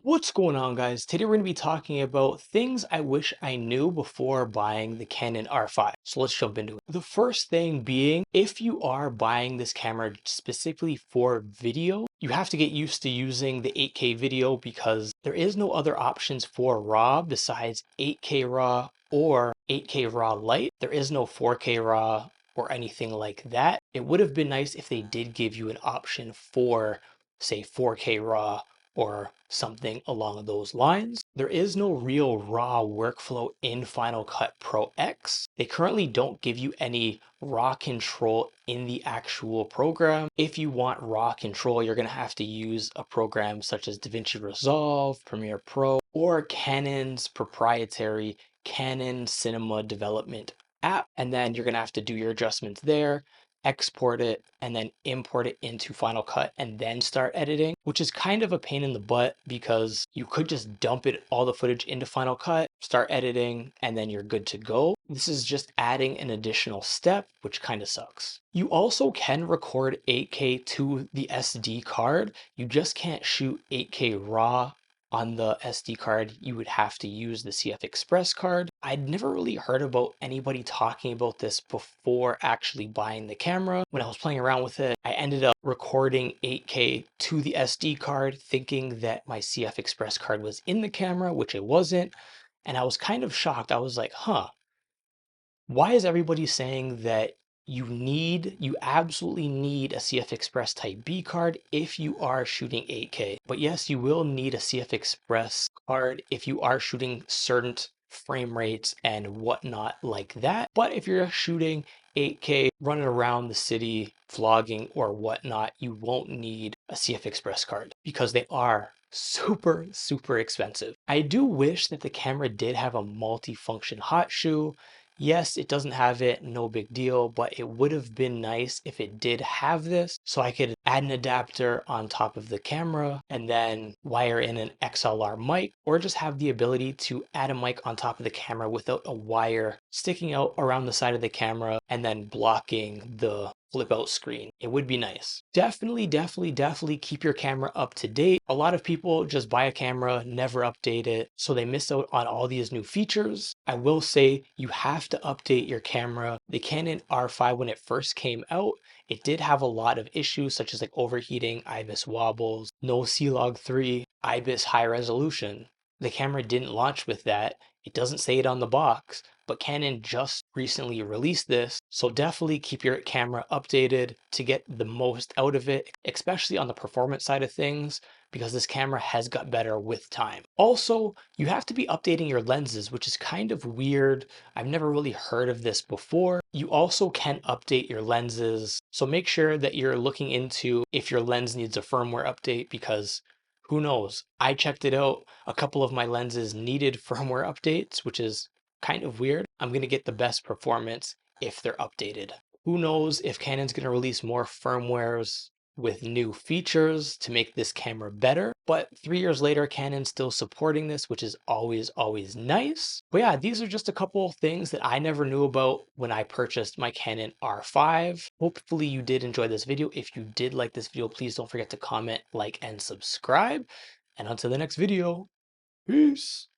What's going on, guys? Today we're going to be talking about things I wish I knew before buying the Canon R5. So let's jump into it. The first thing being, if you are buying this camera specifically for video, you have to get used to using the 8K video because there is no other options for RAW besides 8K RAW or 8K RAW Lite. There is no 4K RAW or anything like that. It would have been nice if they did give you an option for, say, 4K RAW or something along those lines. There is no real raw workflow in Final Cut Pro X. They currently don't give you any raw control in the actual program. If you want raw control, you're going to have to use a program such as DaVinci Resolve, Premiere Pro, or Canon's proprietary Canon Cinema Development app. And then you're going to have to do your adjustments there, export it, and then import it into Final Cut and then start editing, which is kind of a pain in the butt because you could just dump it all the footage into Final Cut, start editing, and then you're good to go. This is just adding an additional step, which kind of sucks. You also can record 8K to the SD card. You just can't shoot 8K RAW on the SD card. You would have to use the CF Express card. I'd never really heard about anybody talking about this before actually buying the camera. When I was playing around with it, I ended up recording 8K to the SD card, thinking that my CF Express card was in the camera, which it wasn't. And I was kind of shocked. I was like, huh, why is everybody saying that you absolutely need a CF Express Type B card if you are shooting 8K? But yes, you will need a CF Express card if you are shooting certain frame rates and whatnot like that. But if you're shooting 8K, running around the city, vlogging or whatnot, you won't need a CF Express card because they are super expensive. I do wish that the camera did have a multi-function hot shoe. Yes, it doesn't have it, no big deal, but it would have been nice if it did have this so I could add an adapter on top of the camera and then wire in an XLR mic, or just have the ability to add a mic on top of the camera without a wire sticking out around the side of the camera and then blocking the flip out screen. It would be nice. Definitely keep your camera up to date. A lot of people just buy a camera, never update it, so they miss out on all these new features. I will say you have to update your camera. The Canon R5, when it first came out, it did have a lot of issues such as like overheating, IBIS wobbles, no C-Log 3, IBIS high resolution. The camera didn't launch with that. It doesn't say it on the box, but Canon just recently released this. So definitely keep your camera updated to get the most out of it, especially on the performance side of things, because this camera has got better with time. Also, you have to be updating your lenses, which is kind of weird. I've never really heard of this before. You also can update your lenses. So make sure that you're looking into if your lens needs a firmware update, because who knows? I checked it out. A couple of my lenses needed firmware updates, which is kind of weird. I'm going to get the best performance if they're updated. Who knows if Canon's going to release more firmwares with new features to make this camera better. But 3 years later, Canon's still supporting this, which is always nice. But yeah, these are just a couple things that I never knew about when I purchased my Canon R5. Hopefully you did enjoy this video. If you did like this video, please don't forget to comment, like, and subscribe. And until the next video, peace.